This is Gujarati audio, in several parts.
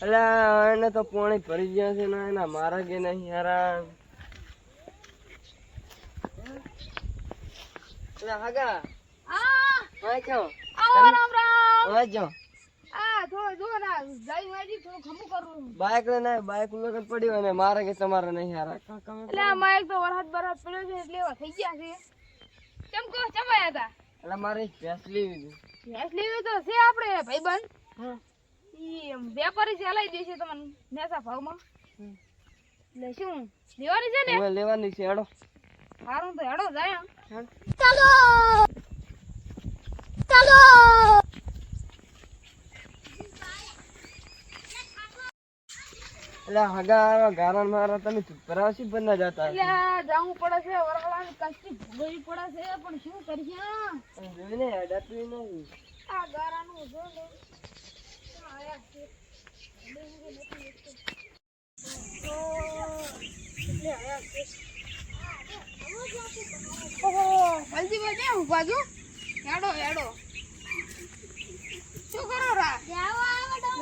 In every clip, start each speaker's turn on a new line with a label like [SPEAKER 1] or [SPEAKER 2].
[SPEAKER 1] અલ્યા એને તો પાણી ભરી ગયા છે ને એના મારા કે નહીં યાર. અલ્યા હાગા હા ક્યો રામ રામ હા જો બાઈક ને ના બાઈક લગન પડ્યું અને મારે કે તમારે નહીં યાર.
[SPEAKER 2] એટલે આમાં એક તો વરસાદ બરસાદ પડ્યો છે એટલે એવા થઈ ગયા છે. કેમ કો ચમાયા હતા?
[SPEAKER 1] એટલે મારે ભેંસ લેવી
[SPEAKER 2] ભેંસ લેવી તો છે આપણે ભાઈબંધ. ઈ વેપારી ચલાવી દેશે તમને નેસા ભાવમાં. એટલે શું લેવાની છે ને?
[SPEAKER 1] હવે લેવાની છે હેડો.
[SPEAKER 2] સારું તો હેડો જાય.
[SPEAKER 3] ચાલો ચાલો
[SPEAKER 1] એટલે હગા ગારણ મારા તમે પરાવસી બનના જતા.
[SPEAKER 2] એટલે જાવું પડે છે વરસાદની કષ્ટી ભોગવવી પડે છે પણ શું કરીએ?
[SPEAKER 1] જોઈને અડાતું નહીં.
[SPEAKER 2] આ ગારાનું જો લે આયા છે. જલ્દી કેમ ઉભા છો? હેડો હેડો શું કરો રા?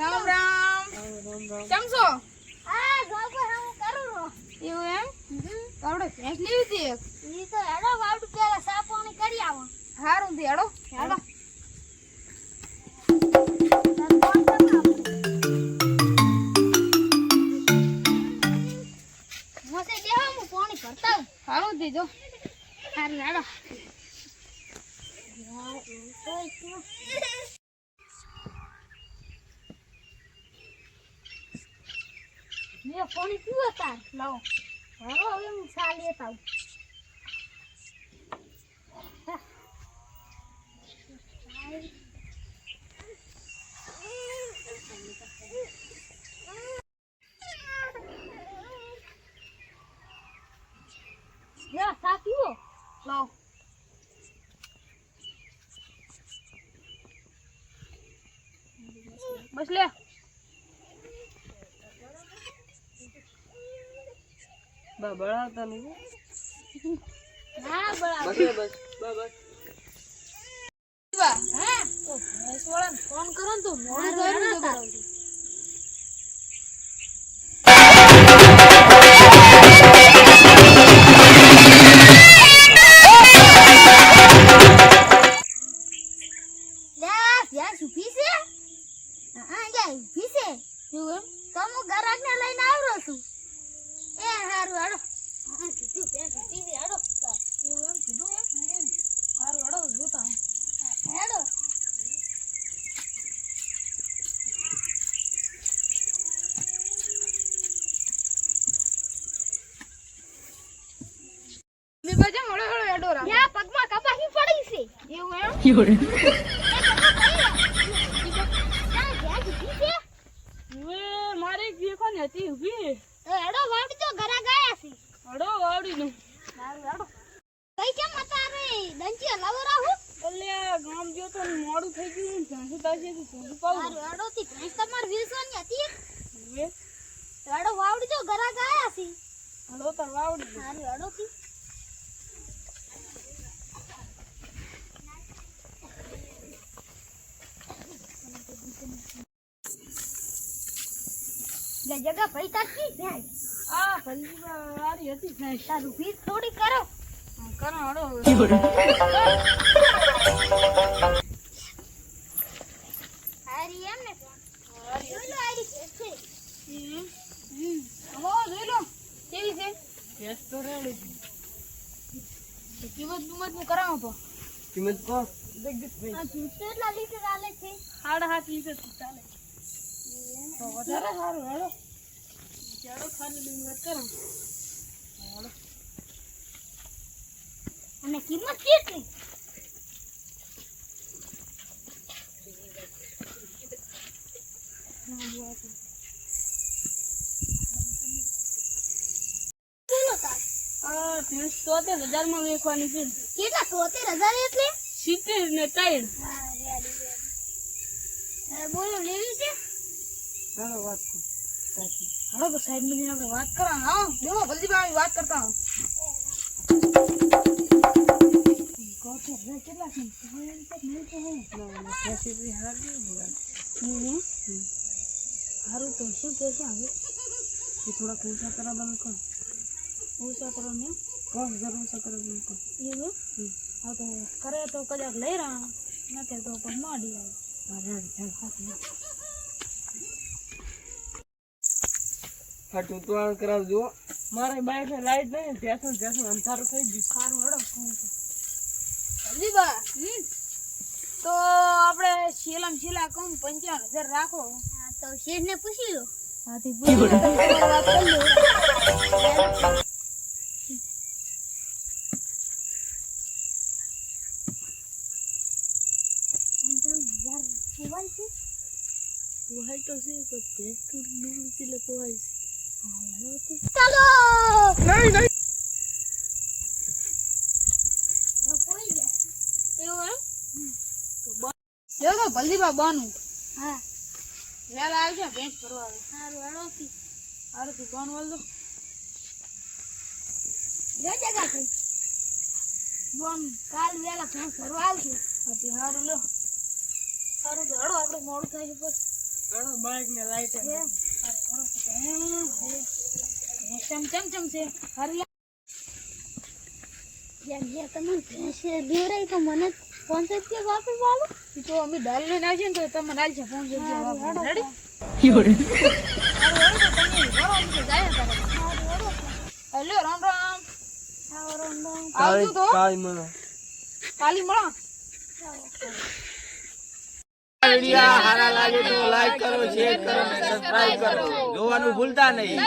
[SPEAKER 2] રામ રામ કેમ છો?
[SPEAKER 3] આ જોકો હું કરું રો
[SPEAKER 2] એવું એમ? આપણે ભેંસ લેવી હતી એક.
[SPEAKER 3] ઈ તો હેડો વાવડું પેલા સાપોણી કરી આવો.
[SPEAKER 2] હારું થી હેડો હેડો.
[SPEAKER 3] મોસે દેવા હું પાણી ભરતા હું.
[SPEAKER 2] હારું થી જો
[SPEAKER 3] હારું હેડો મેં પાણી પીવો તાર
[SPEAKER 2] લાવો.
[SPEAKER 3] હાલો હવે હું ચા લેતા આવું. લે ચા પીવો
[SPEAKER 2] લાવો. બસ લે.
[SPEAKER 1] બળાવતા નહીં.
[SPEAKER 3] હા બરાબર
[SPEAKER 1] બસ બસ બસ.
[SPEAKER 2] હા તો ભેંસ વાળાને ફોન કરો ને તો મોડું થયું ને બરાબર.
[SPEAKER 3] ભેંસ ઊભી છે? હા ગયા ઊભી છે.
[SPEAKER 2] શું એમ?
[SPEAKER 3] તો હું ગરાકને લઈને આવ્યો છું. એ હારું હાલો. હા કીધું ભેંસ ઊભી છે હાલો.
[SPEAKER 2] એવું એમ કીધું એમ? હારું હેડો જોતા હું.
[SPEAKER 3] હેડો
[SPEAKER 2] મેં બજે મોડો મોડો હેડો રા.
[SPEAKER 3] યા પગમાં કપાસી પડી છે.
[SPEAKER 2] એવું એમ?
[SPEAKER 3] ભેંસ ઊભી છે?
[SPEAKER 2] હવે મારી દેખો ને હતી ઊભી.
[SPEAKER 3] તો હેડો વાવડી તો ઘરા ગયા છે.
[SPEAKER 2] હેડો વાવડી નું.
[SPEAKER 3] હારું હેડો કઈ કેમ હતા રે દંચી લાવો રાહુ.
[SPEAKER 2] એટલે ગામ જો તો મોડું થઈ ગયું ને ભેંસું તાશે તો ભેંસું પાવું.
[SPEAKER 3] હારું હેડો થી ભેંસ તમાર વિલસોની હતી.
[SPEAKER 2] હવે
[SPEAKER 3] હેડો વાવડી તો ઘરા ગયા છે.
[SPEAKER 2] હેડો તાર વાવડી દે.
[SPEAKER 3] હારું હેડો થી લે જગા ભાઈ તાકી ભેંસ
[SPEAKER 2] આ ભલજી વાળી હતી ભેંસ.
[SPEAKER 3] તારું ભીત થોડી કરો.
[SPEAKER 2] કરો હેડો.
[SPEAKER 3] હારી એમ ને જોઈ લો આરી ભેંસ છે.
[SPEAKER 2] હો જોઈ લો કેવી છે ભેંસ તો રેડી છે. કિંમત બિંમત નું કરાવો તો
[SPEAKER 1] કિંમત કો
[SPEAKER 3] આ દૂધ કેટલા લીટર આલે છે?
[SPEAKER 2] 7.5 લીટર ચાલે તો વધારે સારું હેડો. ચાલો ખાલી બિંમત કરો.
[SPEAKER 3] અને કિંમત કેટલી? કેટલો તાર?
[SPEAKER 2] આ ભેંસ 73,000 માં વેચવાની છે.
[SPEAKER 3] કેટલા 73,000 એટલે?
[SPEAKER 2] 70 ને 3.
[SPEAKER 3] બોલો લેવી છે?
[SPEAKER 1] ચાલો વાત
[SPEAKER 2] હવે તો સાઈડ માં જઈને આપણે વાત કરા. હા દેવો ભલજી ભાઈ વાત કરતા હું. કેટલા છે? હારું તો શું કે છે હવે
[SPEAKER 1] એ થોડા ઓછા કરાવવાનું કોણ
[SPEAKER 2] ઓછા કરો ને
[SPEAKER 1] કોણ જરૂર ઓછા કરાવવાનું કોણ
[SPEAKER 2] એવું હા તો કરે તો કદાચ લઈ રહ્યા નથી તો પણ માડી આવે
[SPEAKER 1] હા તું તો આ કરાવજો મારે બાઈક ને લાઈટ નહીં ત્યાં અંધારું થઈ ગયું
[SPEAKER 2] સારું હેડો જલ્દી બા તો આપણે શીલા કમ 55,000 રાખો
[SPEAKER 3] હા તો શેઠને પૂછી લો
[SPEAKER 2] હાથી પૂછી લો, તમે વાત કરી લો
[SPEAKER 3] મોબાઈલ છે
[SPEAKER 2] પોહાય તો છે પણ ભેંસ તો દૂર થી લે પોહાય
[SPEAKER 3] ચાલો
[SPEAKER 1] નહીં નહીં
[SPEAKER 3] પોઈ ગયા
[SPEAKER 2] એવું જો તો ભલદી બા બાનું
[SPEAKER 3] હા
[SPEAKER 2] વેલા આવશે ભેંસ ભરવા આવે
[SPEAKER 3] સારું હળોથી
[SPEAKER 2] હારું તું બાનું વાલ દો
[SPEAKER 3] જો જગા થઈ બોમ કાલ વેલા ઘર ભરવા આવશે
[SPEAKER 2] હાથી હારું લો હારું તો હડો આપણે મોડું થાય છે બસ
[SPEAKER 1] બાઈક ને લાઈટ
[SPEAKER 2] ચમ છે હારું
[SPEAKER 3] જેમ જે તમને ભેંસ દેવરાઈ તો મને 500 રૂપિયા વાપસ વાલો
[SPEAKER 2] ઈ તો અમે ડાલ લઈને આવશે ને તો તમને આલશે 500 રૂપિયા વાપસ. રેડી હેલો રામ રામ આવજો તો
[SPEAKER 1] કાઈ મને
[SPEAKER 2] કાલી મળો
[SPEAKER 4] વિડિયો સારા લાગે તો લાઈક કરો, શેર કરો, સબસ્ક્રાઇબ કરો. જોવાનું ભૂલતા નહીં.